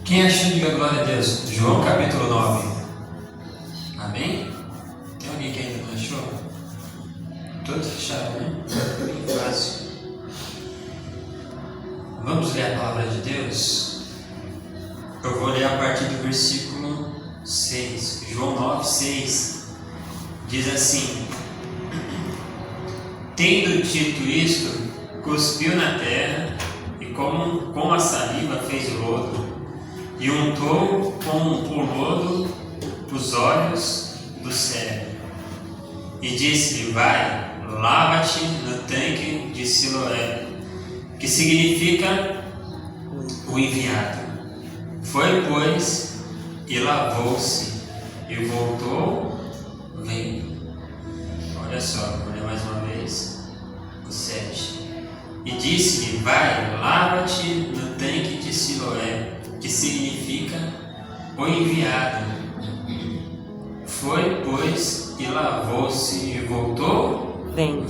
Quem achou, diga glória a Deus. João capítulo 9. Amém? Tem alguém que ainda não achou? Todos fecharam, né? Bem fácil. Vamos ler a palavra de Deus? Eu vou ler a partir do versículo 6. João 9, 6. Diz assim: Tendo dito isto, cuspiu na terra e com a saliva fez lodo e untou com o lodo os olhos do cego e disse-lhe: Vai, lava-te no tanque de Siloé, que significa o enviado. Foi, pois, e lavou-se e voltou vendo. Olha só, vou ler mais uma vez o 7. E disse-lhe: Vai, lava-te no tanque de Siloé, que significa o enviado. Foi, pois, e lavou-se e voltou vendo.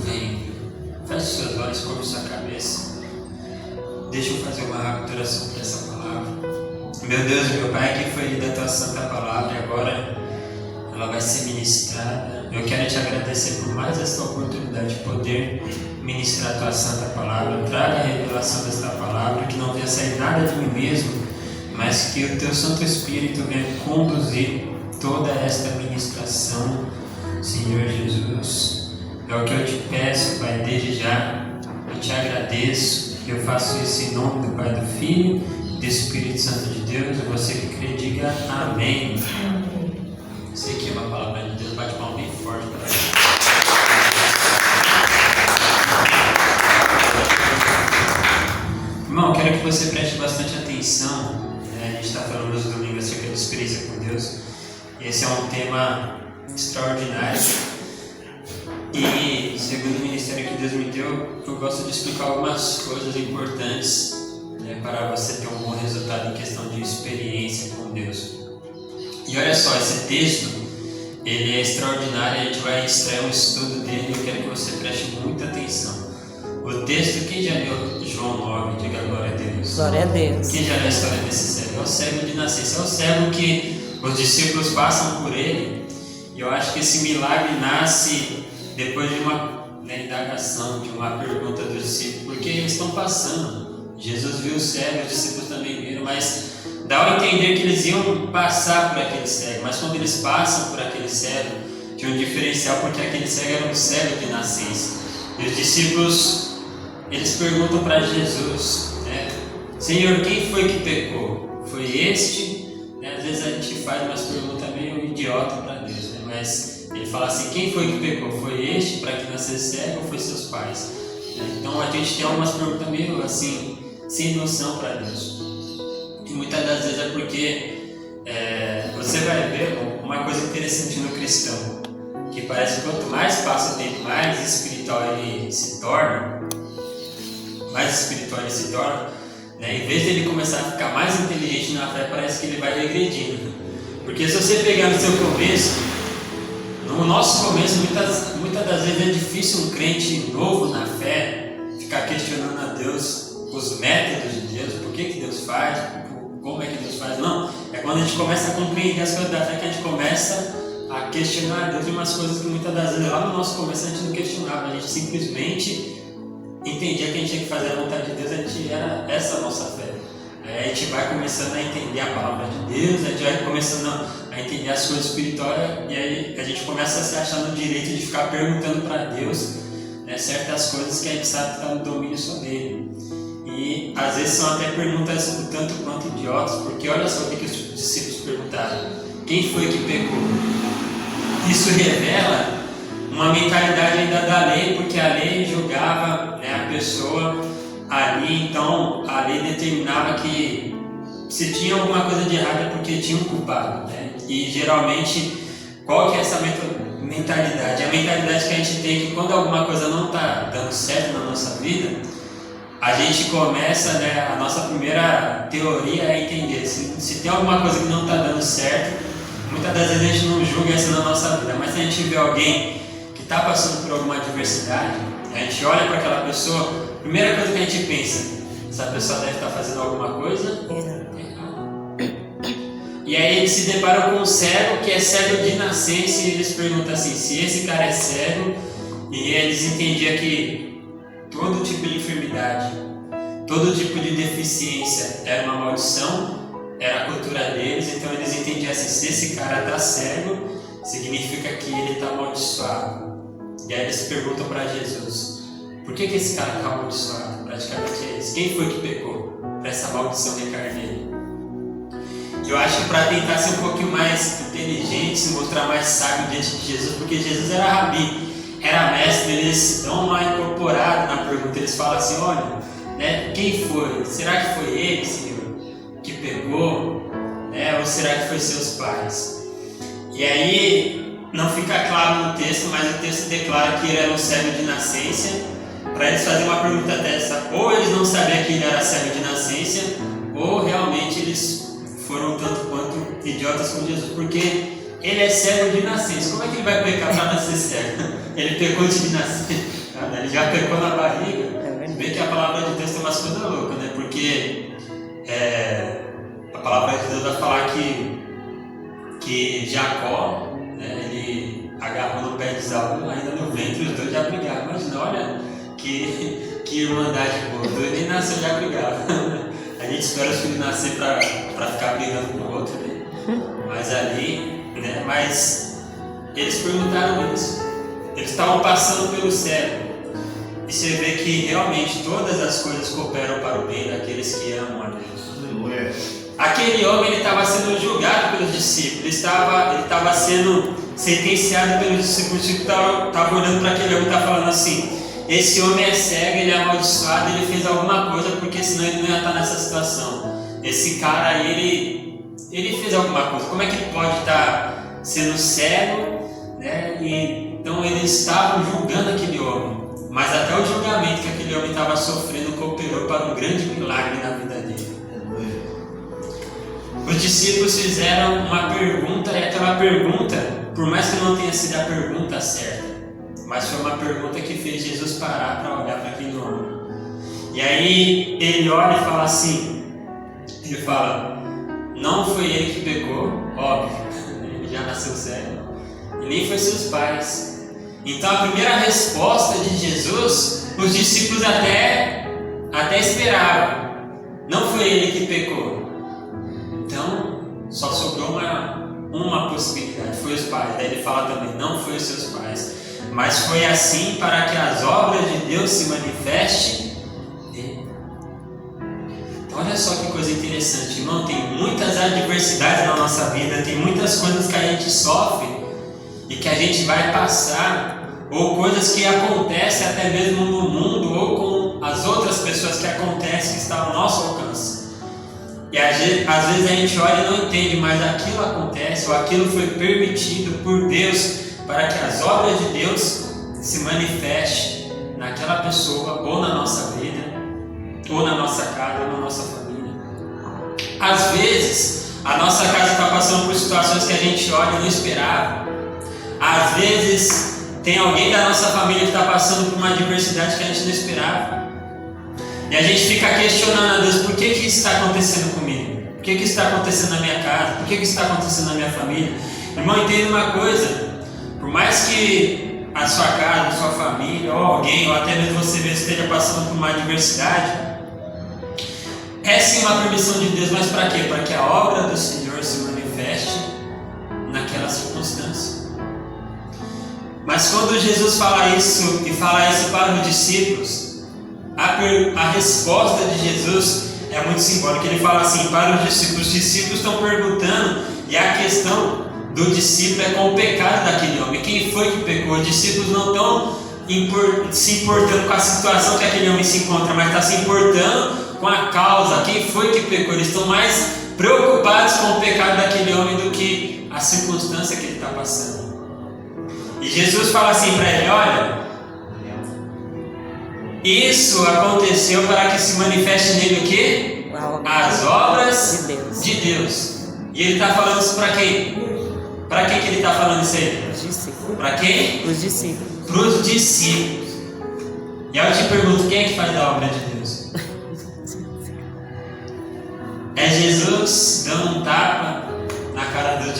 Feche seus olhos, curva sua cabeça. Deixa eu fazer uma rápida oração para essa palavra. Meu Deus e meu Pai, que foi lida a tua santa palavra e agora ela vai ser ministrada. Eu quero te agradecer por mais esta oportunidade de poder ministrar a tua santa palavra. Traga a revelação desta palavra, que não venha sair nada de mim mesmo, mas que o teu Santo Espírito venha conduzir toda esta ministração, Senhor Jesus. É o que eu te peço, Pai, desde já. Eu te agradeço e eu faço isso em nome do Pai, do Filho e do Espírito Santo de Deus. E você que crê, diga amém. Você que ama a palavra de Deus, bate palma bem forte para ele. Irmão, quero que você preste bastante atenção. A gente está falando nos domingos acerca da experiência com Deus. Esse é um tema extraordinário. E, segundo o ministério que Deus me deu, eu gosto de explicar algumas coisas importantes, para você ter um bom resultado em questão de experiência com Deus. E olha só, esse texto, ele é extraordinário, a gente vai extrair um estudo dele e eu quero que você preste muita atenção. O texto, quem já leu João 9, diga glória a Deus. Glória a Deus. Quem já leu a história desse cego? É o cego de nascença, é o cego que os discípulos passam por ele. E eu acho que esse milagre nasce depois de uma indagação, de uma pergunta dos discípulos, porque eles estão passando. Jesus viu o cego, os discípulos também viram, mas dá a entender que eles iam passar por aquele cego, mas quando eles passam por aquele cego, tinha um diferencial, porque aquele cego era um cego de nascença. E os discípulos, eles perguntam para Jesus, Senhor, quem foi que pecou? Foi este? Às vezes a gente faz umas perguntas meio idiota para Deus, mas ele fala assim: quem foi que pecou? Foi este para que nascesse cego ou foi seus pais? Então a gente tem algumas perguntas meio assim, sem noção para Deus. E muitas das vezes é porque você vai ver uma coisa interessante no cristão, que parece que quanto mais passa o tempo, mais espiritual ele se torna, em vez de ele começar a ficar mais inteligente na fé, parece que ele vai regredindo. Porque se você pegar no seu começo, no nosso começo, muitas das vezes é difícil um crente novo na fé ficar questionando a Deus os métodos de Deus, por que Deus faz, como é que Deus faz. Não, é quando a gente começa a compreender as coisas da fé que a gente começa a questionar a Deus de umas coisas que muitas das vezes lá no nosso começo a gente não questionava, a gente simplesmente entendia que a gente tinha que fazer a vontade de Deus, era essa a nossa fé. Aí a gente vai começando a entender a palavra de Deus, a gente vai começando a entender as coisas espirituais, e aí a gente começa a se achar no direito de ficar perguntando para Deus certas coisas que a gente sabe que está no domínio só dele. E às vezes são até perguntas um tanto quanto idiotas, porque olha só o que os discípulos perguntaram: quem foi que pecou? Isso revela uma mentalidade ainda da lei, porque a lei julgava a pessoa ali, então a lei determinava que se tinha alguma coisa de errado é porque tinha um culpado, E geralmente, qual que é essa mentalidade? A mentalidade que a gente tem é que quando alguma coisa não está dando certo na nossa vida, a gente começa, a nossa primeira teoria é entender se tem alguma coisa que não está dando certo. Muitas das vezes a gente não julga isso na nossa vida, mas se a gente vê alguém que está passando por alguma adversidade, a gente olha para aquela pessoa, a primeira coisa que a gente pensa: essa pessoa deve estar fazendo alguma coisa errada. E aí eles se deparam com um cego que é cego de nascença, e eles perguntam assim, se esse cara é cego, e eles entendiam que todo tipo de enfermidade, todo tipo de deficiência era uma maldição, era a cultura deles, então eles entendiam assim, se esse cara está cego, significa que ele está amaldiçoado. E aí eles perguntam para Jesus, por que esse cara está amaldiçoado? Praticamente é isso. Quem foi que pecou para essa maldição recair nele? Eu acho que para tentar ser um pouquinho mais inteligente, se mostrar mais sábio diante de Jesus, porque Jesus era rabi, era mestre, eles dão uma incorporada na pergunta, eles falam assim, olha, né, quem foi? Será que foi ele, Senhor, que pegou? Né, ou será que foi seus pais? E aí, não fica claro no texto, mas o texto declara que ele era um cego de nascença. Para eles fazerem uma pergunta dessa, ou eles não sabiam que ele era cego de nascença, ou realmente eles foram tanto quanto idiotas com Jesus, porque ele é cego de nascença. Como é que ele vai pecar para nascer cego? Ele pecou de nascença, ele já pecou na barriga. Vê que a palavra de Deus tem umas coisas loucas, né? Porque a palavra de Deus vai falar que Jacó, né, ele agarrou no pé de Esaú, ainda no ventre, os dois já brigavam. Imagina, olha que irmandade boa, os dois nem nasceu já brigavam. A gente espera os filhos nascer para ficar brigando com o outro, né? Mas ali, né? Mas eles perguntaram isso. Eles estavam passando pelo céu. E você vê que realmente todas as coisas cooperam para o bem daqueles que amam a Deus. Aquele homem estava sendo julgado pelos discípulos. Ele estava sendo sentenciado pelos discípulos. Os discípulos estavam olhando para aquele homem e estavam falando assim, esse homem é cego, ele é amaldiçoado, ele fez alguma coisa, porque senão ele não ia estar nessa situação. Esse cara aí, ele fez alguma coisa. Como é que ele pode estar sendo cego, né? E, então eles estavam julgando aquele homem. Mas até o julgamento que aquele homem estava sofrendo cooperou para um grande milagre na vida dele. Os discípulos fizeram uma pergunta, e aquela pergunta, por mais que não tenha sido a pergunta certa, mas foi uma pergunta que fez Jesus parar para olhar para aquele homem. E aí ele olha e fala assim, ele fala, não foi ele que pecou, óbvio, ele já nasceu cego, e nem foi seus pais. Então a primeira resposta de Jesus, os discípulos até esperavam, não foi ele que pecou. Então só sobrou uma possibilidade, foi os pais. Daí ele fala também, não foi os seus pais, mas foi assim para que as obras de Deus se manifestem nele. Então olha só que coisa interessante, irmão, tem muitas adversidades na nossa vida, tem muitas coisas que a gente sofre e que a gente vai passar, ou coisas que acontecem até mesmo no mundo ou com as outras pessoas que acontecem, que estão ao nosso alcance. E às vezes a gente olha e não entende, mas aquilo acontece, ou aquilo foi permitido por Deus para que as obras de Deus se manifestem naquela pessoa, ou na nossa vida, ou na nossa casa, ou na nossa família. Às vezes, a nossa casa está passando por situações que a gente olha e não esperava. Às vezes, tem alguém da nossa família que está passando por uma adversidade que a gente não esperava. E a gente fica questionando a Deus, por que isso está acontecendo comigo? Por que isso está acontecendo na minha casa? Por que isso está acontecendo na minha família? Irmão, entenda uma coisa, por mais que a sua casa, a sua família, ou alguém, ou até mesmo você mesmo esteja passando por uma adversidade, é sim uma permissão de Deus, mas para quê? Para que a obra do Senhor se manifeste naquela circunstância. Mas quando Jesus fala isso, e fala isso para os discípulos, a resposta de Jesus é muito simbólica. Ele fala assim para os discípulos estão perguntando, e a questão do discípulo é com o pecado daquele homem. Quem foi que pecou? Os discípulos não estão se importando com a situação que aquele homem se encontra, mas está se importando com a causa. Quem foi que pecou? Eles estão mais preocupados com o pecado daquele homem do que a circunstância que ele está passando. E Jesus fala assim para ele: olha, isso aconteceu para que se manifeste nele o quê? As obras de Deus. E ele está falando isso para quem? Para quem que ele está falando isso aí? Para quem? Para os discípulos. Para os discípulos. E aí eu te pergunto, quem é que faz a obra de Deus? É Jesus dando um tapa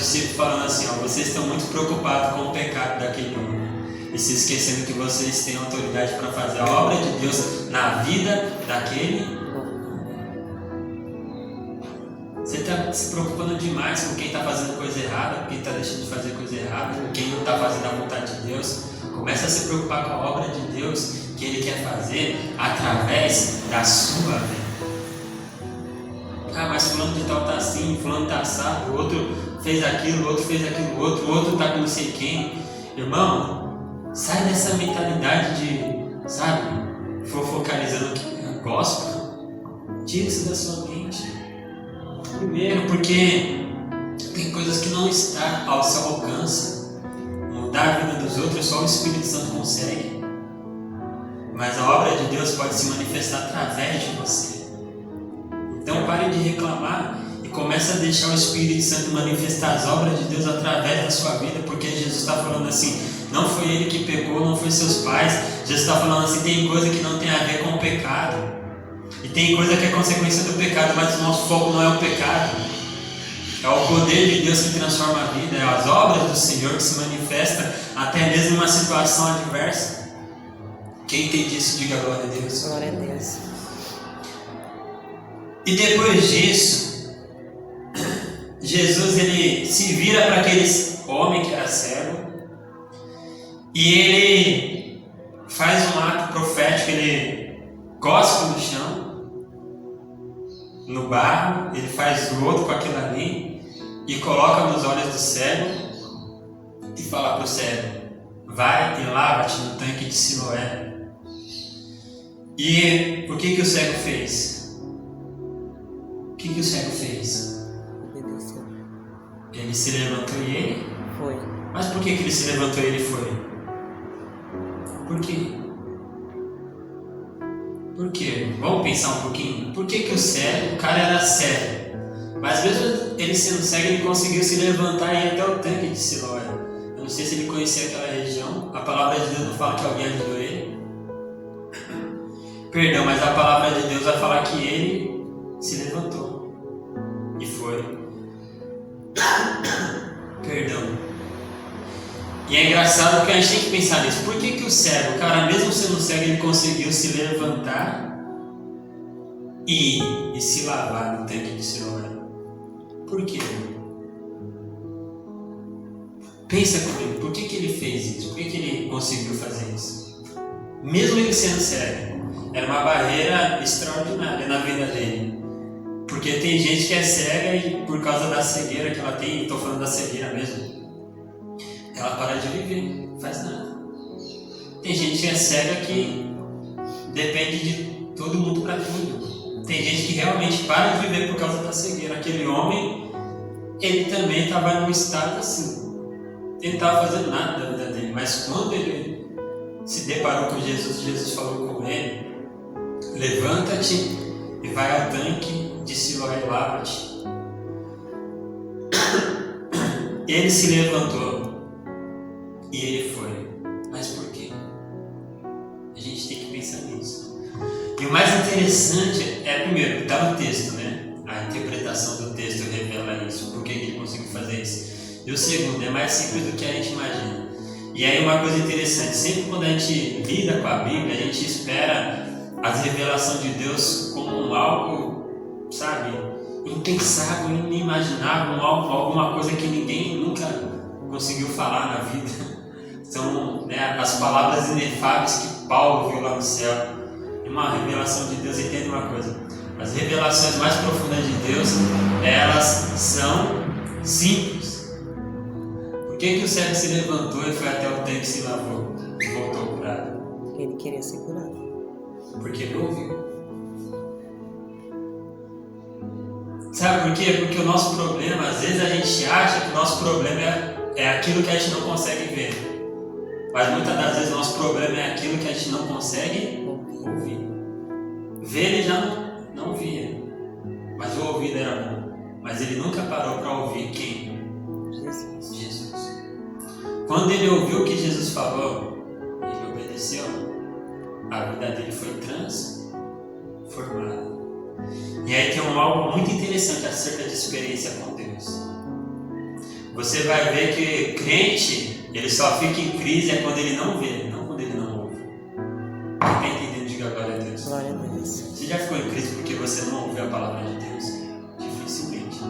discípulos falando assim, ó, vocês estão muito preocupados com o pecado daquele homem e se esquecendo que vocês têm autoridade para fazer a obra de Deus na vida daquele. Você está se preocupando demais com quem está fazendo coisa errada, com quem está deixando de fazer coisa errada, com quem não está fazendo a vontade de Deus. Começa a se preocupar com a obra de Deus que Ele quer fazer através da sua vida. Ah, mas fulano de tal está assim, fulano está assado, o outro fez aquilo, o outro fez aquilo, o outro está com não sei quem. Irmão, sai dessa mentalidade de, sabe, focalizando que é gospel. Tira isso da sua mente. Primeiro, porque tem coisas que não estão ao seu alcance. Mudar a vida dos outros só o Espírito Santo consegue. Mas a obra de Deus pode se manifestar através de você. Então pare de reclamar e comece a deixar o Espírito Santo manifestar as obras de Deus através da sua vida, porque Jesus está falando assim, não foi ele que pecou, não foi seus pais. Jesus está falando assim, tem coisa que não tem a ver com o pecado. E tem coisa que é consequência do pecado, mas o nosso foco não é o pecado. É o poder de Deus que transforma a vida, é as obras do Senhor que se manifestam até mesmo em uma situação adversa. Quem entende isso, diga glória a Deus. Glória a Deus. E depois disso, Jesus ele se vira para aquele homem que era cego e ele faz um ato profético, ele cospe no chão, no barro, ele faz lodo com aquilo ali e coloca nos olhos do cego e fala para o cego, vai e lava-te no tanque de Siloé. E o que o cego fez? O que o cego fez? Obedeceu. Ele se levantou e ele? Foi. Mas por que ele se levantou e ele foi? Por quê? Por quê? Vamos pensar um pouquinho. Por que o cego, o cara era cego, mas mesmo ele sendo cego, ele conseguiu se levantar e ir até o tanque de Siloé? Eu não sei se ele conhecia aquela região. A palavra de Deus não fala que alguém ajudou ele. Perdão, mas a palavra de Deus vai falar que ele se levantou e foi. Perdão. E é engraçado porque a gente tem que pensar nisso. Por que o cego, o cara mesmo sendo cego, ele conseguiu se levantar e se lavar no tanque de Siloé? Por quê? Pensa comigo, por que ele fez isso? Por que ele conseguiu fazer isso? Mesmo ele sendo cego, era uma barreira extraordinária na vida dele. Porque tem gente que é cega e por causa da cegueira que ela tem, estou falando da cegueira mesmo, ela para de viver, não faz nada. Tem gente que é cega que depende de todo mundo para tudo. Tem gente que realmente para de viver por causa da cegueira. Aquele homem, ele também estava num estado assim. Ele não estava fazendo nada da vida dele, mas quando ele se deparou com Jesus, Jesus falou com ele, levanta-te e vai ao tanque de Siloé e lava-te. Ele se levantou e ele foi. Mas por quê? A gente tem que pensar nisso. E o mais interessante é, primeiro, está no texto, né? A interpretação do texto revela isso. Por que ele conseguiu fazer isso? E o segundo, é mais simples do que a gente imagina. E aí uma coisa interessante, sempre quando a gente lida com a Bíblia, a gente espera as revelações de Deus como algo, sabe, impensável, inimaginável, alguma coisa que ninguém nunca conseguiu falar na vida. São, né, as palavras inefáveis que Paulo viu lá no céu. Uma revelação de Deus, entende uma coisa, as revelações mais profundas de Deus, elas são simples. Por que o cego se levantou e foi até o tanque e se lavou e voltou curado? Ele queria ser curado. Porque ele ouviu. Sabe por quê? Porque o nosso problema, às vezes a gente acha que o nosso problema é aquilo que a gente não consegue ver. Mas muitas das vezes o nosso problema é aquilo que a gente não consegue ouvir. Ver ele já não via, mas o ouvido era bom. Mas ele nunca parou para ouvir quem? Jesus. Quando ele ouviu o que Jesus falou, ele obedeceu. A vida dele foi transformada. E aí tem algo muito interessante acerca de experiência com Deus. você vai ver que crente, ele só fica em crise é quando ele não vê, não quando ele não ouve. Quem está entendendo, diga glória a Deus. Glória a Deus. Você já ficou em crise porque você não ouviu a palavra de Deus? Dificilmente.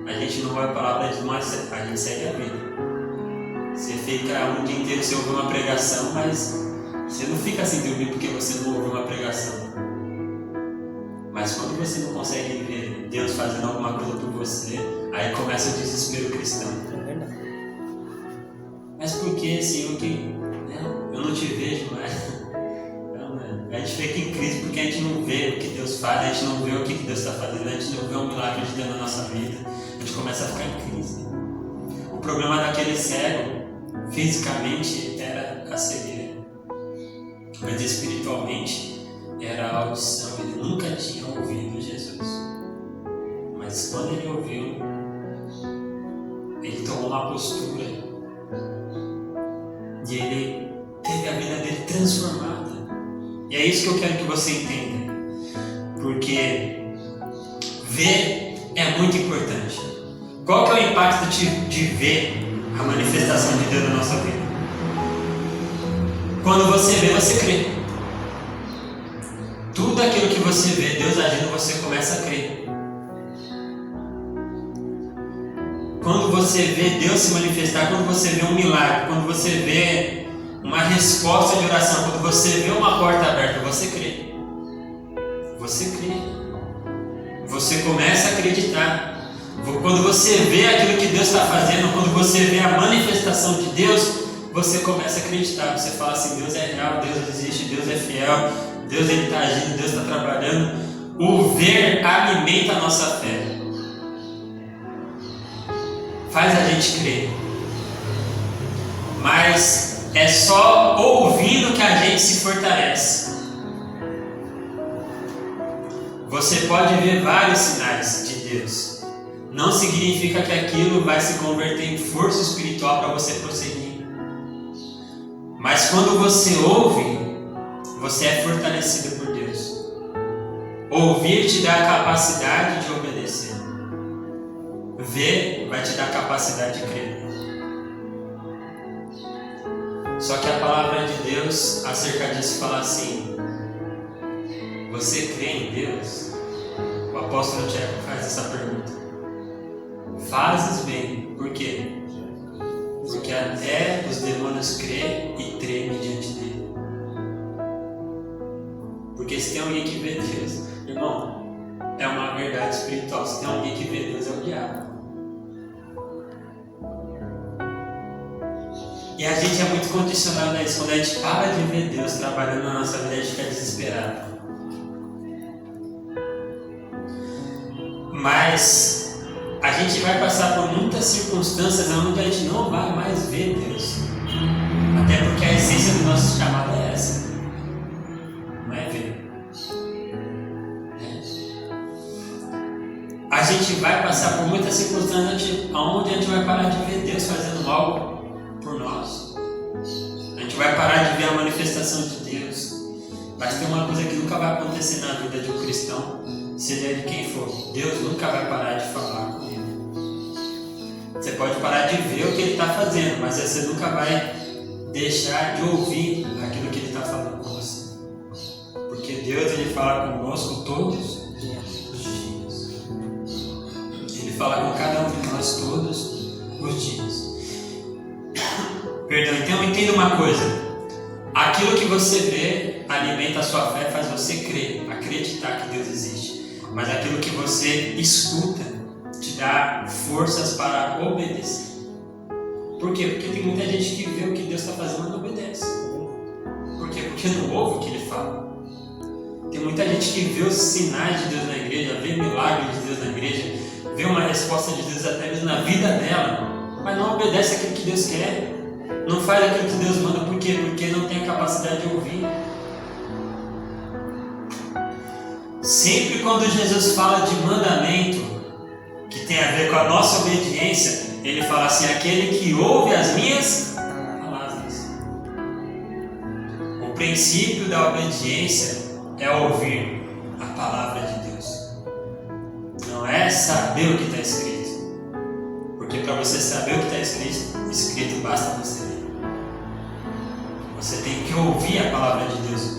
A gente não ouve a palavra de Deus, mas a gente segue a vida. Você fica um dia inteiro sem ouvir uma pregação, mas você não fica sem dormir porque você não ouviu uma pregação. Mas quando você não consegue ver Deus fazendo alguma coisa por você, aí começa o desespero cristão. É verdade. Mas por que, Senhor, que eu não te vejo mais? A gente fica em crise porque a gente não vê o que Deus faz, a gente não vê o que Deus está fazendo, a gente não vê um milagre de Deus na nossa vida, a gente começa a ficar em crise. O problema daquele cego, fisicamente, era a cegueira, mas espiritualmente era a audição. Ele nunca tinha ouvido Jesus, mas quando ele ouviu, ele tomou uma postura e ele teve a vida dele transformada. E é isso que eu quero que você entenda, porque ver é muito importante. Qual que é o impacto de ver a manifestação de Deus na nossa vida? Quando você vê, você crê. Tudo aquilo que você vê Deus agindo, você começa a crer. Quando você vê Deus se manifestar, quando você vê um milagre, quando você vê uma resposta de oração, quando você vê uma porta aberta, você crê. Você crê. Você começa a acreditar. Quando você vê aquilo que Deus está fazendo, quando você vê a manifestação de Deus, você começa a acreditar. Você fala assim: Deus é real, Deus existe, Deus é fiel, Deus está agindo, Deus está trabalhando. O ver alimenta a nossa fé, faz a gente crer. Mas é só ouvindo que a gente se fortalece. Você pode ver vários sinais de Deus, não significa que aquilo vai se converter em força espiritual para você prosseguir. Mas quando você ouve, você é fortalecido por Deus. Ouvir te dá a capacidade de obedecer. Ver vai te dar a capacidade de crer. Só que a palavra de Deus acerca disso fala assim: você crê em Deus? O apóstolo Tiago faz essa pergunta. Fazes bem. Por quê? Porque até os demônios creem e tremem diante dele. Porque se tem alguém que vê Deus, irmão, é uma verdade espiritual. Se tem alguém que vê Deus, é o diabo. E a gente é muito condicionado a isso. Quando a gente para de ver Deus trabalhando na nossa vida, a gente fica desesperado. Mas a gente vai passar por muitas circunstâncias onde a gente não vai mais ver Deus. Até porque a essência do nosso chamado é essa. Não é ver. A gente vai passar por muitas circunstâncias onde a gente vai parar de ver Deus fazendo algo por nós. A gente vai parar de ver a manifestação de Deus. Mas tem uma coisa que nunca vai acontecer na vida de um cristão, seja ele quem for: Deus nunca vai parar de falar com ele. Você pode parar de ver o que ele está fazendo, mas você nunca vai deixar de ouvir aquilo que ele está falando com você. Porque Deus, ele fala conosco todos os dias. Ele fala com cada um de nós todos os dias. Perdão, então entenda uma coisa. Aquilo que você vê alimenta a sua fé, faz você crer, acreditar que Deus existe. Mas aquilo que você escuta te dá forças para obedecer. Por quê? Porque tem muita gente que vê o que Deus está fazendo, mas não obedece. Por quê? Porque não ouve o que Ele fala. Tem muita gente que vê os sinais de Deus na igreja, vê milagres de Deus na igreja, vê uma resposta de Deus até mesmo na vida dela, mas não obedece aquilo que Deus quer, não faz aquilo que Deus manda. Por quê? Porque não tem a capacidade de ouvir. Sempre quando Jesus fala de mandamento, que tem a ver com a nossa obediência, Ele fala assim: aquele que ouve as minhas palavras. O princípio da obediência é ouvir a palavra de Deus. Não é saber o que está escrito. Porque para você saber o que está escrito, basta você ler. Você tem que ouvir a palavra de Deus.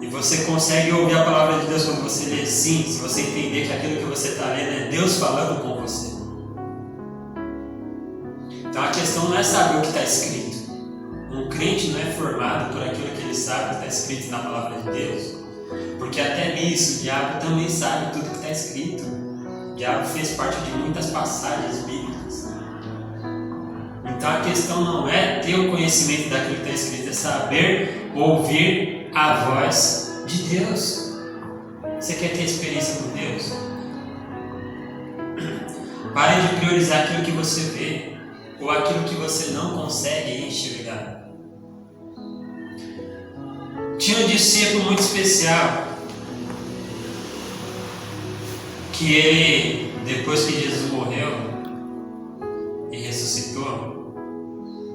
E você consegue ouvir a palavra de Deus quando você lê, sim, se você entender que aquilo que você está lendo é Deus falando com você. Então a questão não é saber o que está escrito. Um crente não é formado por aquilo que ele sabe que está escrito na palavra de Deus. Porque até nisso o diabo também sabe tudo que está escrito. O diabo fez parte de muitas passagens bíblicas. Então a questão não é ter o conhecimento daquilo que está escrito, é saber ouvir a voz de Deus. Você quer ter experiência com Deus? Pare de priorizar aquilo que você vê ou aquilo que você não consegue enxergar. Tinha um discípulo muito especial que ele, depois que Jesus morreu e ressuscitou,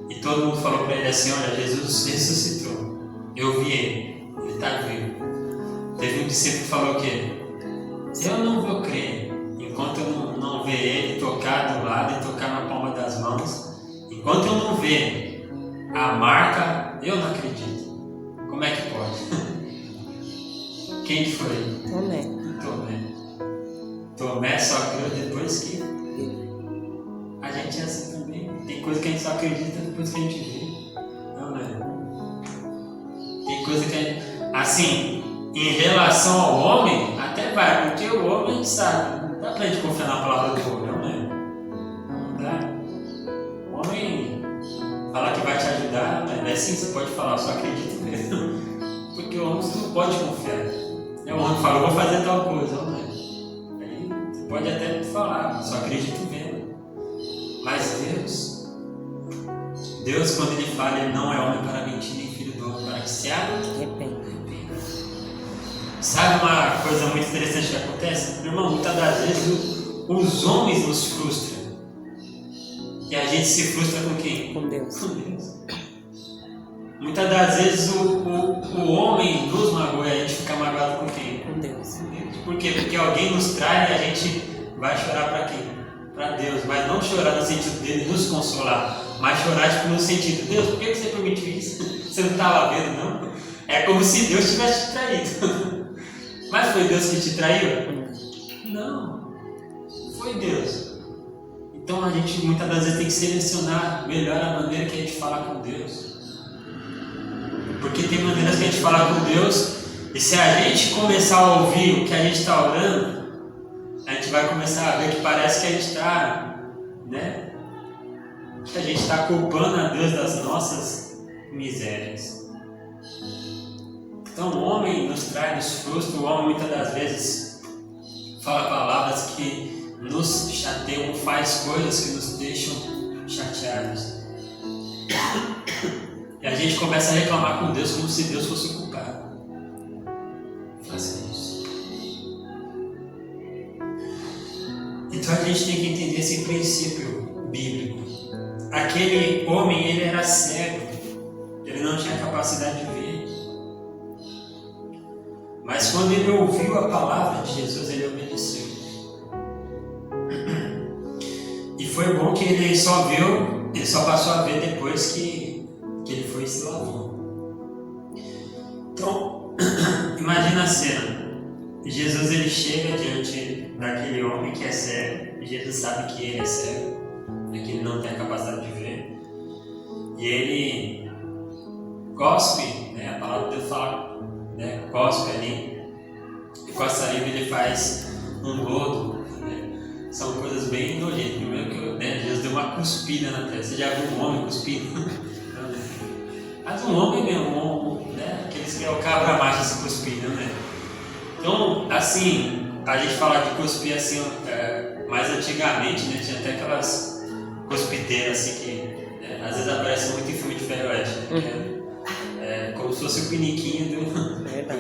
e todo mundo falou para ele assim: olha, Jesus ressuscitou, eu vi ele está vivo. Teve um discípulo que falou o quê? Eu não vou crer enquanto eu não ver ele tocar do lado e tocar na palma das mãos. Enquanto eu não ver a marca, eu não acredito. Como é que pode? Quem que foi? Tomé só creu depois que... A gente é assim também. Tem coisa que a gente só acredita depois que a gente vê. Não, né? Tem coisa que a gente... Assim, em relação ao homem, até vai, porque o homem a gente sabe. Não dá pra gente confiar na palavra do homem, não é? Não dá. O homem falar que vai te ajudar, não é assim, você pode falar, eu só acredito mesmo. Porque o homem você não pode confiar. O homem fala, eu vou fazer tal coisa, não é? Aí você pode até falar, só acredito mesmo. Mas Deus quando ele fala, ele não é homem para mentir, nem filho do homem para que se arrependa. Sabe uma coisa muito interessante que acontece? Meu irmão, muitas das vezes os homens nos frustram. E a gente se frustra com quem? Com Deus. Com Deus. Muitas das vezes o homem nos magoa e a gente fica magoado com quem? Com Deus. Por quê? Porque alguém nos trai e a gente vai chorar para quem? Para Deus. Mas não chorar no sentido dele nos consolar, mas chorar no sentido, Deus, por que você permitiu isso? Você não estava vendo, não? É como se Deus tivesse te traído. Mas foi Deus que te traiu? Não. Foi Deus. Então a gente muitas das vezes tem que selecionar melhor a maneira que a gente fala com Deus. Porque tem maneiras que a gente fala com Deus, e se a gente começar a ouvir o que a gente está orando, a gente vai começar a ver que parece que a gente está, né? Que a gente está culpando a Deus das nossas misérias. Então o homem nos trai, nos frustra, o homem muitas das vezes fala palavras que nos chateiam, faz coisas que nos deixam chateados. E a gente começa a reclamar com Deus como se Deus fosse o culpado. Faça isso. Então a gente tem que entender esse princípio bíblico. Aquele homem, ele era cego. Ele não tinha capacidade de ver. Mas quando ele ouviu a palavra de Jesus, ele obedeceu. E foi bom que ele só passou a ver depois que ele foi e se lavou. Então, imagina a cena. Jesus ele chega diante daquele homem que é cego. E Jesus sabe que ele é cego, que ele não tem a capacidade de ver. E ele cospe, né? A palavra de Deus fala, né? Cospe ali. E com a saliva ele faz um lodo. Né? São coisas bem nojentas. Primeiro que Jesus deu uma cuspida na terra. Você já viu um homem cuspindo? Mas um homem mesmo, né? Aqueles que é o cabra macho se cuspindo, né? Então, assim, a gente fala de cuspir assim, mais antigamente, né? Tinha até aquelas cuspideiras assim que às vezes aparecem muito em filme de faroeste, né? Como se fosse o piniquinho do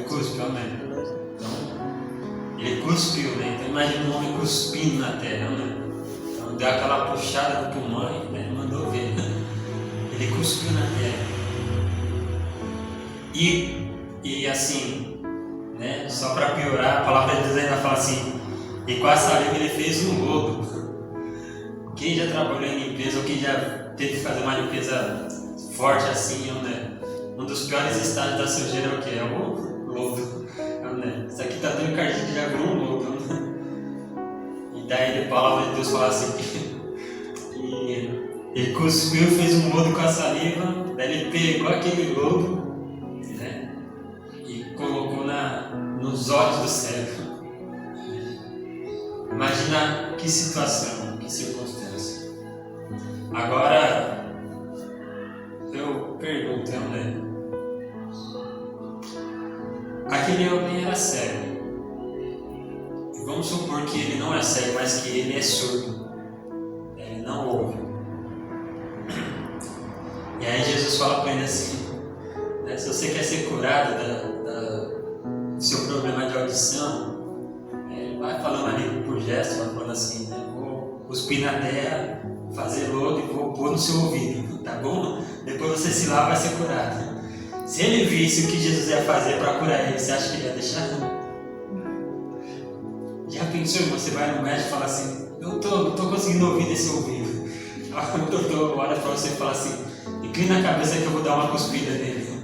cuspe, né? Então, ele cuspiu, né? Então imagina um homem cuspindo na terra, né? Então deu aquela puxada no pulmão e mandou ver. Ele cuspiu na terra. E assim, né? Só para piorar, a palavra de Deus ainda fala assim, e com a saliva ele fez um lodo. Quem já trabalhou em limpeza ou quem já teve que fazer uma limpeza forte assim, né? Um dos piores estágios da sujeira é o que? É o lodo. Né? Isso aqui tá tão encardidinho que já virou um lodo. Né? E daí a palavra de Deus fala assim que ele cuspiu, fez um lodo com a saliva, daí ele pegou aquele lodo, né? E colocou nos olhos do cego. Imagina que situação, que circunstância. Agora, eu pergunto, André, aquele homem era cego. E vamos supor que ele não é cego, mas que ele é surdo. Ele não ouve. E aí Jesus fala para ele assim, né, se você quer ser curado do seu problema de audição, ele vai falando ali por gesto, vai falando assim, né, vou cuspir na terra, fazer lodo e vou pôr no seu ouvido, tá bom? Depois você se lava, vai ser curado. Se ele visse o que Jesus ia fazer para curar ele, você acha que ele ia deixar? Já pensou, você vai no médico e fala assim, eu não tô conseguindo ouvir desse ouvido. O doutor olha para você e fala assim, inclina a cabeça que eu vou dar uma cuspida nele.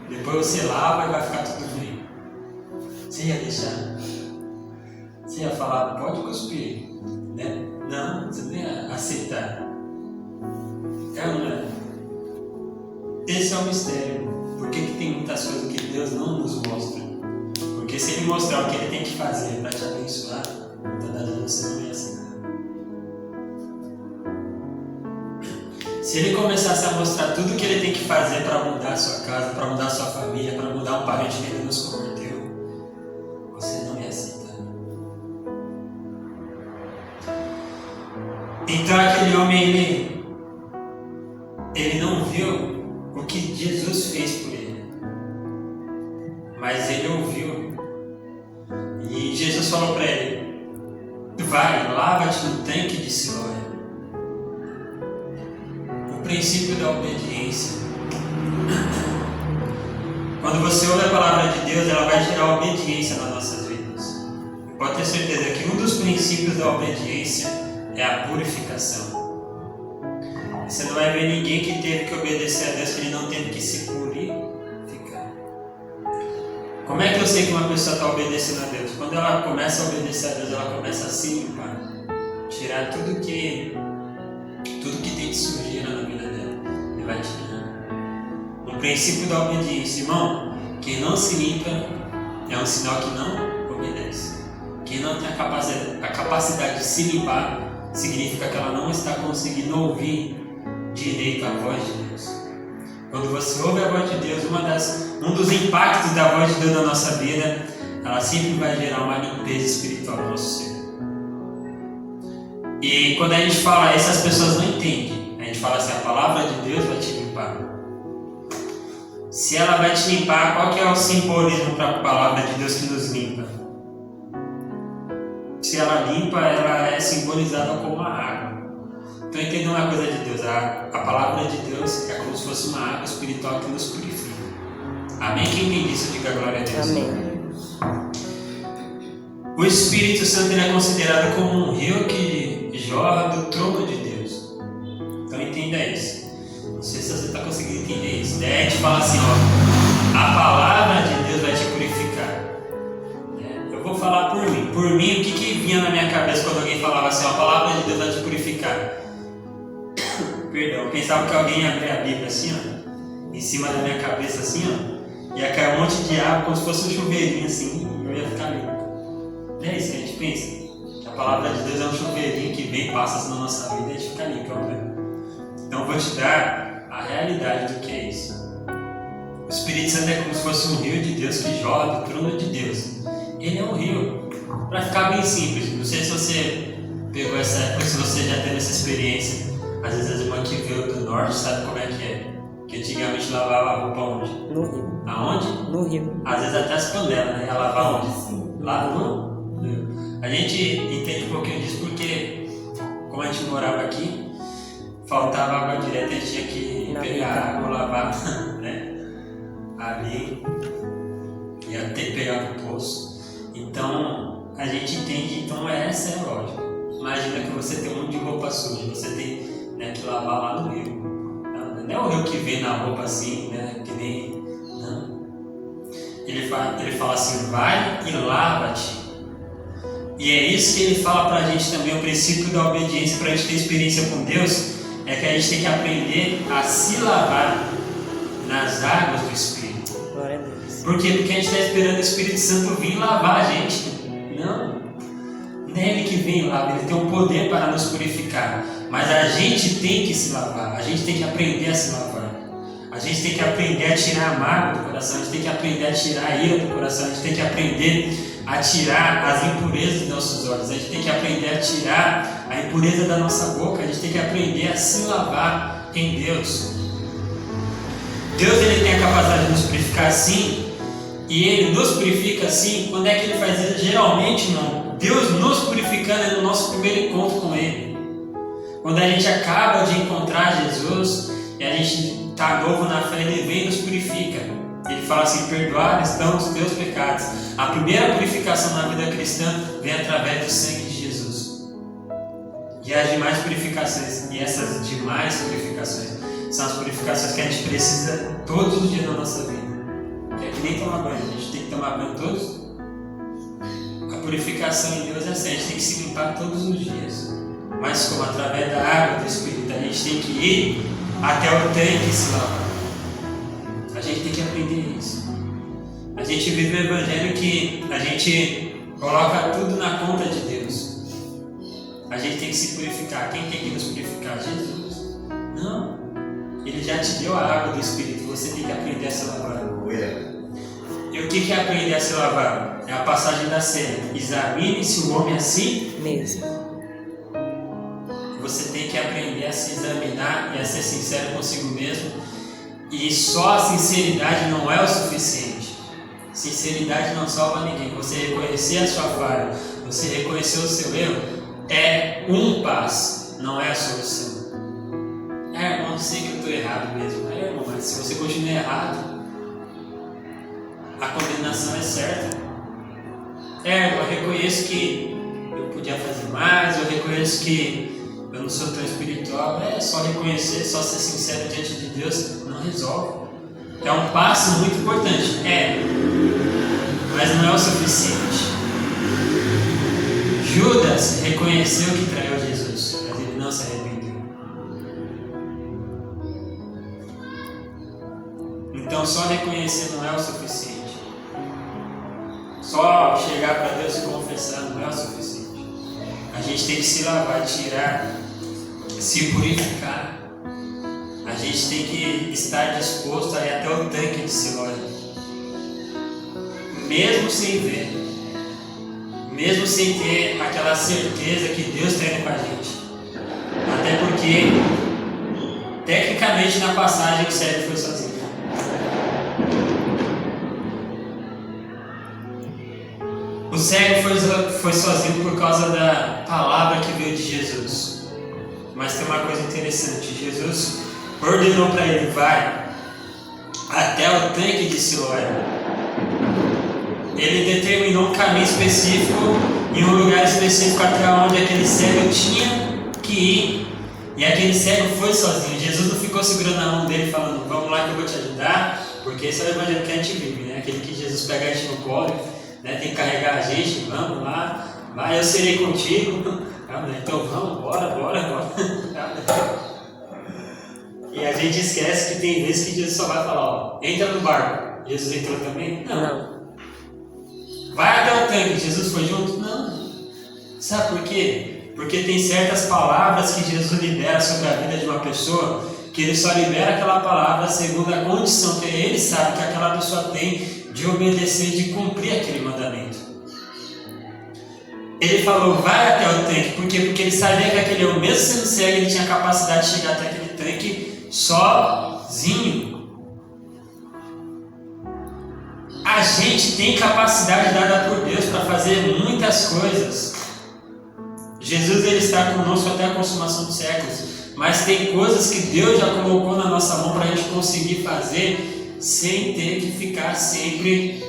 Depois você lava e vai ficar tudo bem. Você ia deixar? Você ia falar, pode cuspir, né? Não, você não ia aceitar. É ou não é? Esse é o mistério. Por que tem muitas coisas que Deus não nos mostra? Porque se Ele mostrar o que Ele tem que fazer para te abençoar, muitas das vezes você não ia aceitar. Se Ele começasse a mostrar tudo o que Ele tem que fazer para mudar a sua casa, para mudar a sua família, para mudar um parente que Ele nos converteu, você não ia aceitar. Então aquele homem, ele não viu o que Jesus fez por ele, mas ele ouviu. E Jesus falou para ele, vai, lava-te no tanque de Siloé. O princípio da obediência. Quando você ouve a palavra de Deus, ela vai gerar obediência nas nossas vidas. Pode ter certeza que um dos princípios da obediência é a purificação. Você não vai ver ninguém que teve que obedecer a Deus que ele não teve que se purificar. Como é que eu sei que uma pessoa está obedecendo a Deus? Quando ela começa a obedecer a Deus, ela começa a se limpar, tirar tudo que tem de sujeira na vida dela. Ele vai tirando. No princípio da obediência, irmão, quem não se limpa é um sinal que não obedece. Quem não tem a capacidade de se limpar significa que ela não está conseguindo ouvir direito a voz de Deus. Quando você ouve a voz de Deus, um dos impactos da voz de Deus na nossa vida, ela sempre vai gerar uma limpeza espiritual no nosso ser. E quando a gente fala isso, as pessoas não entendem. A gente fala assim, a palavra de Deus vai te limpar. Se ela vai te limpar, qual que é o simbolismo para a palavra de Deus que nos limpa? Se ela limpa, ela é simbolizada como a água. Então entendendo uma coisa de Deus, a palavra de Deus é como se fosse uma água espiritual que nos purifica. Amém? Quem entende isso, diga glória a Deus. Amém. O Espírito Santo ele é considerado como um rio que jorra do trono de Deus. Então entenda isso. Não sei se você está conseguindo entender isso. Daí a gente fala assim, ó, a palavra de Deus vai te purificar. Eu vou falar por mim. Por mim, o que vinha na minha cabeça quando alguém falava assim, ó, a palavra de Deus vai te purificar? Perdão, eu pensava que alguém ia abrir a Bíblia assim, ó, em cima da minha cabeça assim, ó, ia cair um monte de água como se fosse um chuveirinho assim, e eu ia ficar limpo. Não é isso que a gente pensa? Que a palavra de Deus é um chuveirinho que vem, passa assim na nossa vida e a gente fica limpo, né? Então eu vou te dar a realidade do que é isso. O Espírito Santo é como se fosse um rio de Deus que jorra do trono de Deus. Ele é um rio. Para ficar bem simples, não sei se você pegou essa época, se você já teve essa experiência. Às vezes as irmãs que veio do norte sabe como é que é. Que antigamente lavava a roupa onde? No rio. Aonde? No rio. Às vezes até as panelas, né? Ia lavar onde? Lá no rio. A gente entende um pouquinho disso porque, como a gente morava aqui, faltava água direta e a gente tinha que pegar água, lavar, né? Ali, ia ter que pegar no poço. Então, a gente entende, então essa é a lógica. Imagina que você tem um monte de roupa suja, você tem, né, que lavar lá no rio. Não é o rio que vem na roupa assim, né, que nem... Não. Ele fala assim, vai e lava-te. E é isso que ele fala pra gente também, o princípio da obediência, pra gente ter experiência com Deus, é que a gente tem que aprender a se lavar nas águas do Espírito. Glória a Deus. Por quê? Porque a gente está esperando o Espírito Santo vir lavar a gente. Não. Não é Ele que vem lavar, Ele tem um poder para nos purificar. Mas a gente tem que se lavar, a gente tem que aprender a se lavar. A gente tem que aprender a tirar a mágoa do coração, a gente tem que aprender a tirar a ira do coração, a gente tem que aprender a tirar as impurezas dos nossos olhos, a gente tem que aprender a tirar a impureza da nossa boca, a gente tem que aprender a se lavar em Deus. Deus, ele tem a capacidade de nos purificar sim, e Ele nos purifica sim. Quando é que Ele faz isso? Geralmente não. Deus nos purificando é no nosso primeiro encontro com Ele. Quando a gente acaba de encontrar Jesus e a gente está novo na fé, Ele vem e nos purifica. Ele fala assim, perdoar estão os teus pecados. A primeira purificação na vida cristã vem através do sangue de Jesus. E as demais purificações, e essas demais purificações, são as purificações que a gente precisa todos os dias da nossa vida. Que é que nem tomar banho, a gente tem que tomar banho todos. A purificação em Deus é assim, a gente tem que se limpar todos os dias. Mas como? Através da água do Espírito, a gente tem que ir até o tanque e se lavar. A gente tem que aprender isso. A gente vive um evangelho que a gente coloca tudo na conta de Deus. A gente tem que se purificar. Quem tem que nos purificar? Jesus. Não. Ele já te deu a água do Espírito. Você tem que aprender a se lavar. E o que é aprender a se lavar? É a passagem da cena. Examine-se o homem a si mesmo. Você tem que aprender a se examinar e a ser sincero consigo mesmo. E só a sinceridade não é o suficiente. Sinceridade não salva ninguém. Você reconhecer a sua falha, você reconhecer o seu erro, é um passo, não é a solução. Irmão, eu sei que eu estou errado mesmo. Irmão, mas se você continua errado, a condenação é certa. Irmão, eu reconheço que eu podia fazer mais, eu reconheço que eu não sou tão espiritual. É só reconhecer, só ser sincero diante de Deus, não resolve. É um passo muito importante, mas não é o suficiente. Judas reconheceu que traiu Jesus, mas ele não se arrependeu. Então só reconhecer não é o suficiente. Só chegar para Deus e confessar não é o suficiente. A gente tem que se lavar, tirar, se purificar. A gente tem que estar disposto a ir até o tanque de Siloé. Mesmo sem ver, mesmo sem ter aquela certeza que Deus está indo com a gente. Até porque, tecnicamente, na passagem o cego foi sozinho. O cego foi sozinho por causa da palavra que veio de Jesus. Mas tem uma coisa interessante. Jesus ordenou para ele, vai até o tanque de Siloé. Ele determinou um caminho específico em um lugar específico até onde aquele cego tinha que ir. E aquele cego foi sozinho. Jesus não ficou segurando a mão dele falando, vamos lá que eu vou te ajudar, porque esse é o evangelho que a gente vive, né? Aquele que Jesus pega a gente no colo, né? Tem que carregar a gente, vamos lá, vai, eu serei contigo. Então vamos, bora. E a gente esquece que tem vezes que Jesus só vai falar, ó, entra no barco. Jesus entrou também? Não. Vai até o tanque, Jesus foi junto? Não. Sabe por quê? Porque tem certas palavras que Jesus libera sobre a vida de uma pessoa, que ele só libera aquela palavra segundo a condição que ele sabe que aquela pessoa tem de obedecer, de cumprir aquele mandamento. Ele falou, vai até o tanque, por quê? Porque ele sabia que aquele homem, mesmo sendo cego, ele tinha capacidade de chegar até aquele tanque sozinho. A gente tem capacidade dada por Deus para fazer muitas coisas. Jesus, ele está conosco até a consumação dos séculos, mas tem coisas que Deus já colocou na nossa mão para a gente conseguir fazer sem ter que ficar sempre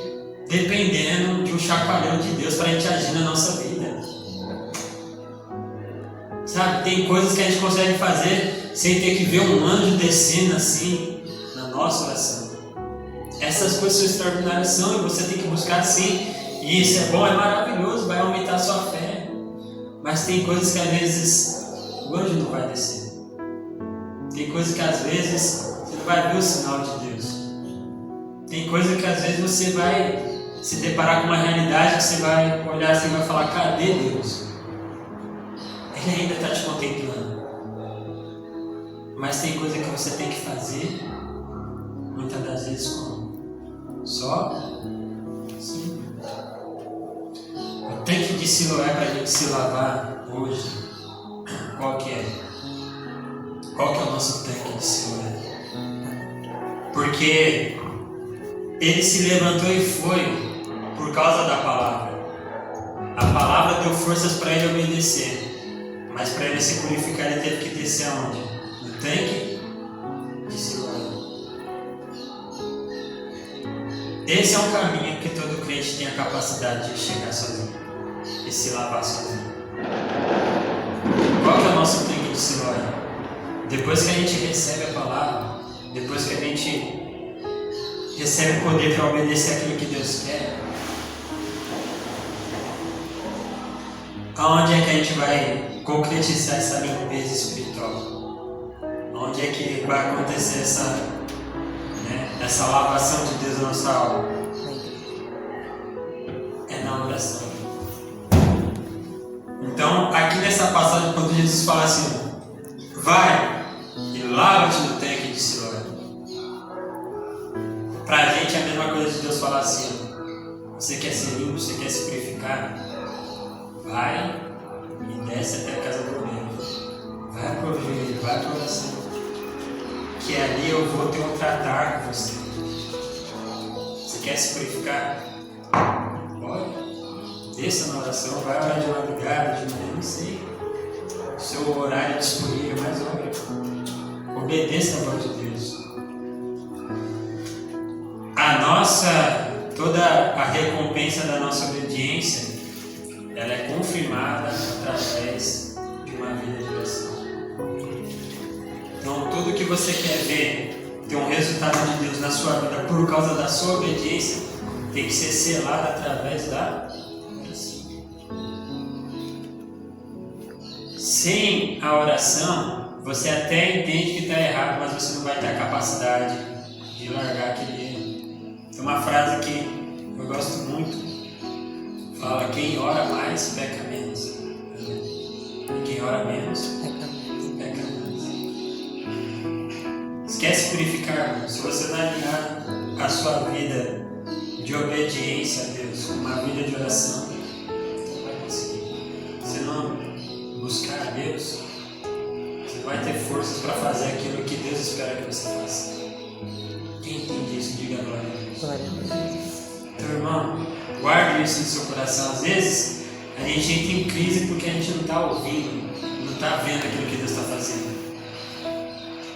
dependendo de um chacoalhão de Deus para a gente agir na nossa vida. Sabe, tem coisas que a gente consegue fazer sem ter que ver um anjo descendo assim na nossa oração. Essas coisas são extraordinárias e você tem que buscar sim. E isso é bom, é maravilhoso, vai aumentar a sua fé. Mas tem coisas que às vezes o anjo não vai descer. Tem coisas que às vezes você não vai ver o sinal de Deus. Tem coisa que às vezes você vai se deparar com uma realidade que você vai olhar assim e vai falar: cadê Deus? Ele ainda está te contemplando. Mas tem coisa que você tem que fazer, muitas das vezes como? Só sim. O tanque de Siloé para a gente se lavar hoje, qual que é? Qual que é o nosso tanque de Siloé? Porque ele se levantou e foi por causa da palavra. A palavra deu forças para ele obedecer. Mas para ele se purificar, ele teve que descer aonde? No tanque de Siloé. Esse é um caminho que todo crente tem a capacidade de chegar sozinho e se lavar sozinho. Qual que é o nosso tanque de Siloé? Depois que a gente recebe a palavra, depois que a gente recebe o poder para obedecer aquilo que Deus quer, aonde é que a gente vai concretizar essa limpeza espiritual? Onde é que vai acontecer essa lavação de Deus na nossa alma? É na oração. Então, aqui nessa passagem, quando Jesus fala assim: vai e lava-te no tanque de Siloé, pra gente é a mesma coisa de Deus falar assim: você quer ser limpo, você quer se purificar? Vai e desce até a casa do oleiro. Vai para o joelho, vai para a oração. Que ali eu vou ter um tratar com você. Você quer se purificar? Pode. Desça na oração, vai orar de madrugada, de manhã, não sei. O seu horário é disponível, mas olha. Obedeça a voz de Deus. Toda a recompensa da nossa obediência, ela é confirmada através de uma vida de oração. Então, tudo que você quer ver ter um resultado de Deus na sua vida por causa da sua obediência, tem que ser selado através da oração. Sem a oração, você até entende que está errado, mas você não vai ter a capacidade de largar aquele erro. Tem uma frase que eu gosto muito. Fala: quem ora mais, peca menos. E quem ora menos, peca menos. Esquece purificar. Se você não alinhar a sua vida de obediência a Deus com uma vida de oração, você não vai conseguir. Se não buscar a Deus, você vai ter forças para fazer aquilo que Deus espera que você faça. Quem entende isso, diga glória a Deus. Glória a Deus. Então, irmão, guarde isso no seu coração. Às vezes a gente entra em crise porque a gente não está ouvindo, não está vendo aquilo que Deus está fazendo.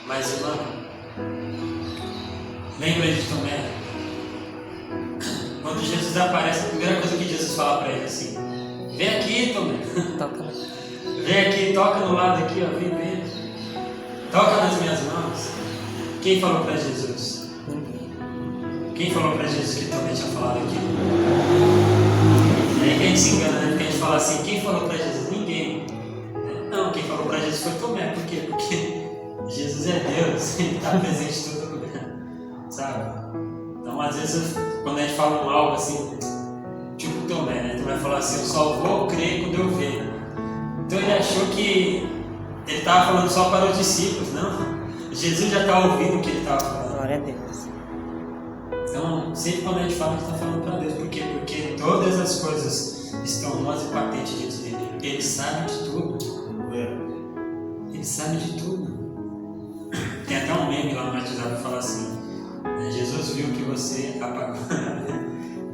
Mas, irmão, lembra de Tomé? Quando Jesus aparece, a primeira coisa que Jesus fala para ele é assim: vem aqui, Tomé. Toca. Vem aqui, toca no lado aqui, ó, vem. Toca nas minhas mãos. Quem falou para Jesus? Quem falou para Jesus que Tomé tinha falado aquilo? É aí que a gente se engana, né? Porque a gente fala assim: quem falou para Jesus? Ninguém. Não, quem falou para Jesus foi Tomé. Por quê? Porque Jesus é Deus, Ele está presente em todo lugar, sabe? Então, às vezes, quando a gente fala um algo assim, tipo Tomé, né? Tomé falou assim: eu só vou crer quando eu ver. Então ele achou que ele estava falando só para os discípulos. Não, Jesus já está ouvindo o que ele estava falando. Glória a Deus. Então, sempre quando a gente fala, a gente está falando para Deus. Por quê? Porque todas as coisas estão nuas e patentes diante dele. Ele sabe de tudo. Ele sabe de tudo. Tem até um meme lá no WhatsApp que fala assim: Jesus viu que você apagou.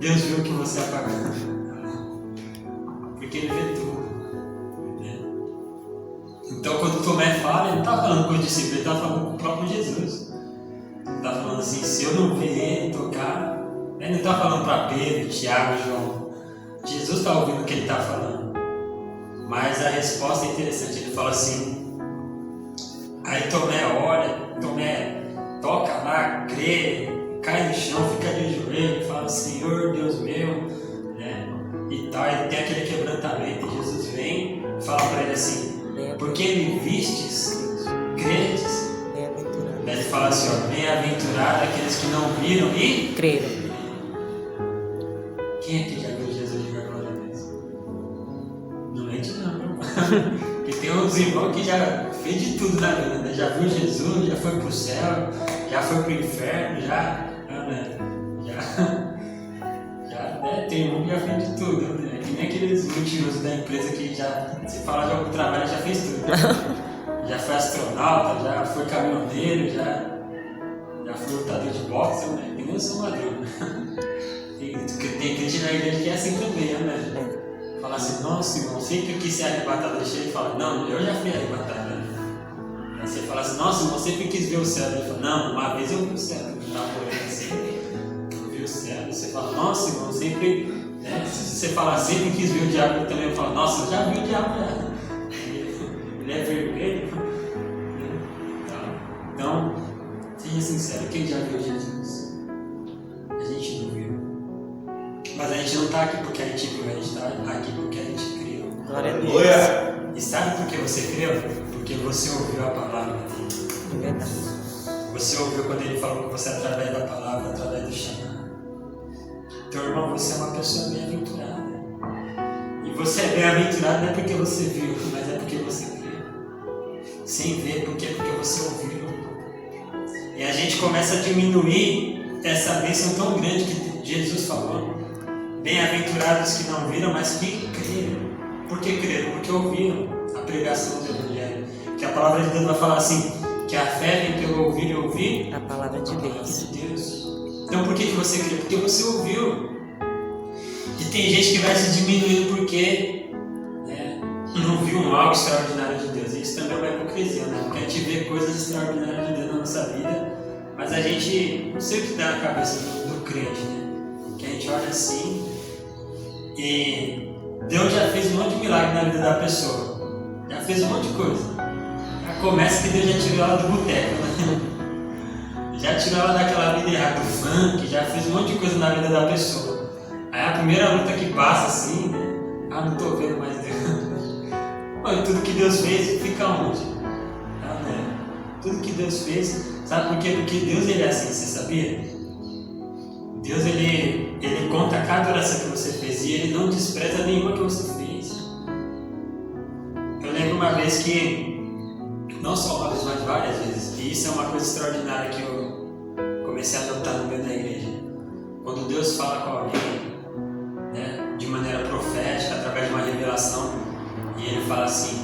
Deus viu que você apagou. Porque ele vê tudo. Então, quando Tomé fala, ele não está falando com os discípulos, ele está falando com o próprio Jesus. Ele está falando assim: se eu não ver ele tocar, ele não está falando para Pedro, Tiago, João. Jesus está ouvindo o que ele está falando. Mas a resposta é interessante, ele fala assim, aí Tomé olha, Tomé toca lá, crê, cai no chão, fica de joelho, fala, Senhor, Deus meu, né? E tal, ele tem aquele quebrantamento, e Jesus vem e fala para ele assim, porque me vistes, credes. Daí ele fala assim, ó, bem-aventurado aqueles que não viram e creram. Quem aqui já viu Jesus jogar glória a Deus? Não mente não. Porque tem uns irmãos que já fez de tudo na vida, né? Já viu Jesus, já foi pro céu, já foi pro inferno, tem irmão que já fez de tudo, né? Que nem aqueles mentirosos da empresa que já, se fala de algum trabalho, já fez tudo. Já foi astronauta, já foi caminhoneiro, já foi lutador de boxe, né? Que nem o seu Madruga. Tem crente na igreja que é assim também, né? Fala assim, nossa irmão, sempre quis ser arrebatado. Ele chega e fala, não, eu já fui arrebatado. Né? Aí você fala assim, nossa irmão, sempre quis ver o céu. Ele fala, não, uma vez eu vi o céu. Eu tava por aí assim, eu vi o céu. Aí você fala, nossa irmão, sempre, né? Se você falar sempre quis ver o diabo, eu também falo, nossa, eu já vi o diabo já. Ele é vermelho. Então, seja sincero, quem já viu Jesus? A gente não viu. Mas a gente não está aqui porque a gente viu, a gente está aqui porque a gente creu. Glória a Deus. E sabe por que você creu? Porque você ouviu a palavra dele. É verdade. Você ouviu quando ele falou com você através da palavra, através do chamado. Então, irmão, você é uma pessoa bem-aventurada. E você é bem-aventurado não é porque você viu, mas é porque você creu. Sem ver, porque você ouviu. E a gente começa a diminuir essa bênção tão grande que Jesus falou. Bem-aventurados que não viram, mas que creram. Por que creram? Porque ouviram a pregação do Evangelho. Que a palavra de Deus vai falar assim, que a fé vem pelo ouvir e ouvir a palavra de Deus. Então por que você crê? Porque você ouviu. E tem gente que vai se diminuindo porque não viu algo extraordinário de Deus. Isso também é uma hipocrisia, né? Porque a gente vê coisas extraordinárias de Deus na nossa vida, mas a gente não sei o que dá na cabeça do crente, né? Que a gente olha assim e Deus já fez um monte de milagre na vida da pessoa. Já fez um monte de coisa. Já começa que Deus já tirou ela do boteco, né? Já tirou ela daquela vida errada do funk, já fez um monte de coisa na vida da pessoa. Aí a primeira luta que passa assim, né? Ah, não tô vendo mais Deus. Olha, tudo que Deus fez fica onde? Tudo que Deus fez, sabe por quê? Porque Deus ele é assim, você sabia? Deus ele conta cada oração que você fez e ele não despreza nenhuma que você fez. Eu lembro uma vez que, não só uma vez, mas várias vezes, e isso é uma coisa extraordinária que eu comecei a adotar no meio da igreja. Quando Deus fala com alguém, né, de maneira profética, através de uma revelação, e ele fala assim,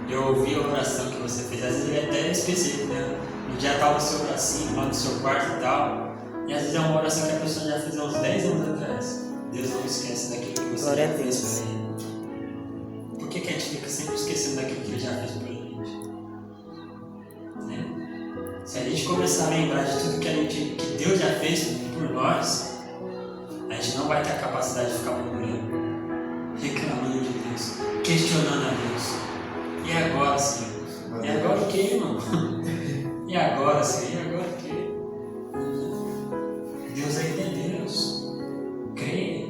eu ouvi a oração que você fez, às vezes ele é até específico, né? No dia tal do seu bracinho, lá no seu quarto e tal, e às vezes é uma oração que a pessoa já fez há uns 10 anos atrás. Deus não esquece daquilo que você já fez para ele. Por que a gente fica sempre esquecendo daquilo que ele já fez para a gente? Né? Se a gente começar a lembrar de tudo que Deus já fez por nós, a gente não vai ter a capacidade de ficar murmurando, reclamando de Deus, questionando a Deus. E agora, Senhor? E agora o que, irmão? E agora, Senhor? E agora o que? Deus ainda é Deus. Creia.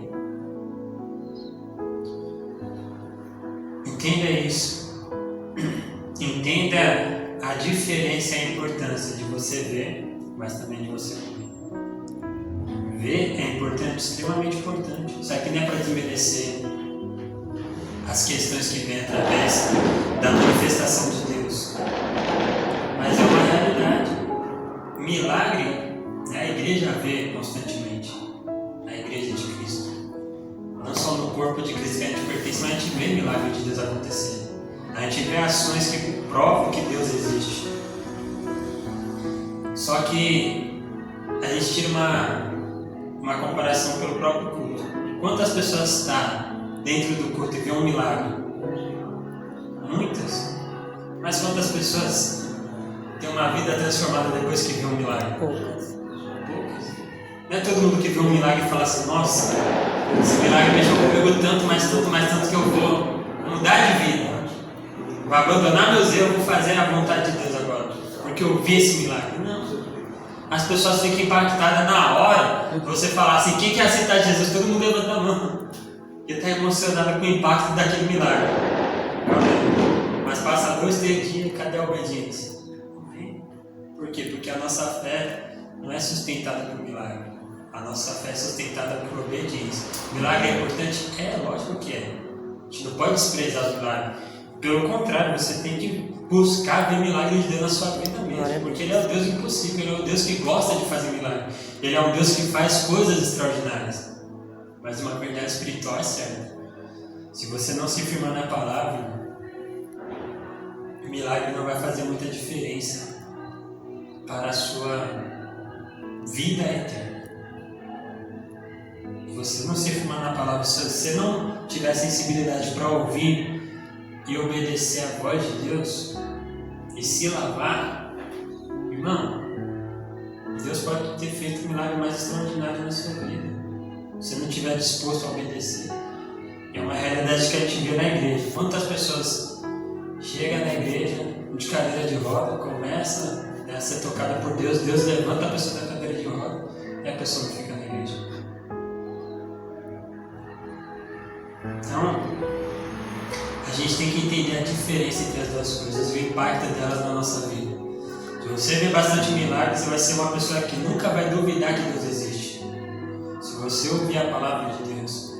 Entenda isso. Entenda a diferença e a importância de você ver, mas também de você ouvir. Ver é importante, extremamente importante. Só que nem é para desmerecer as questões que vêm através da manifestação de Deus. Mas é uma realidade. Milagre, né, a igreja vê constantemente. A igreja de Cristo. Não só no corpo de Cristo que a gente pertence, mas a gente vê milagre de Deus acontecendo. A gente vê ações que provam que Deus existe. Só que a gente tira uma comparação pelo próprio culto. Quantas pessoas estão dentro do culto e vê um milagre? Muitas. Mas quantas pessoas têm uma vida transformada depois que vê um milagre? Poucas. Não é todo mundo que vê um milagre e fala assim, nossa, esse milagre mexeu comigo tanto, mas tanto que eu vou. mudar de vida. Vou abandonar meus erros, vou fazer a vontade de Deus agora. Porque eu vi esse milagre. Não. As pessoas ficam impactadas na hora. Você falar assim, quem quer aceitar Jesus? Todo mundo levanta a mão. Porque está emocionado com o impacto daquele milagre. Mas passa 2, 3 dias e cadê a obediência? Por quê? Porque a nossa fé não é sustentada por milagre. A nossa fé é sustentada por obediência. Milagre é importante? É, lógico que é. A gente não pode desprezar os milagres. Pelo contrário, você tem que buscar ver milagre de Deus na sua vida mesmo. Porque Ele é o Deus impossível, Ele é o Deus que gosta de fazer milagre. Ele é um Deus que faz coisas extraordinárias. Mas uma verdade espiritual é certa. Se você não se firmar na palavra, o milagre não vai fazer muita diferença para a sua vida eterna. Se você não se firmar na palavra, se você não tiver sensibilidade para ouvir e obedecer a voz de Deus e se lavar, irmão, Deus pode ter feito um milagre mais extraordinário na sua vida. Se você não estiver disposto a obedecer. É uma realidade que a gente vê na igreja. Quantas pessoas chegam na igreja de cadeira de roda, começa a ser tocada por Deus, Deus levanta a pessoa da cadeira de roda e a pessoa não fica na igreja. Então, a gente tem que entender a diferença entre as duas coisas, o impacto delas na nossa vida. Se você vê bastante milagres, você vai ser uma pessoa que nunca vai duvidar que Deus existe. Se você ouvir a palavra de Deus,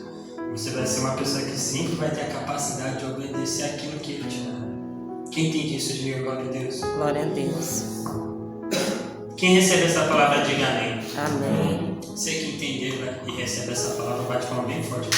você vai ser uma pessoa que sempre vai ter a capacidade de obedecer aquilo que Ele te dá. Quem entende isso, diga glória a Deus. Glória a Deus. Quem recebe essa palavra, diga amém. Amém. Você que entendeu e recebe essa palavra, bate palma bem forte.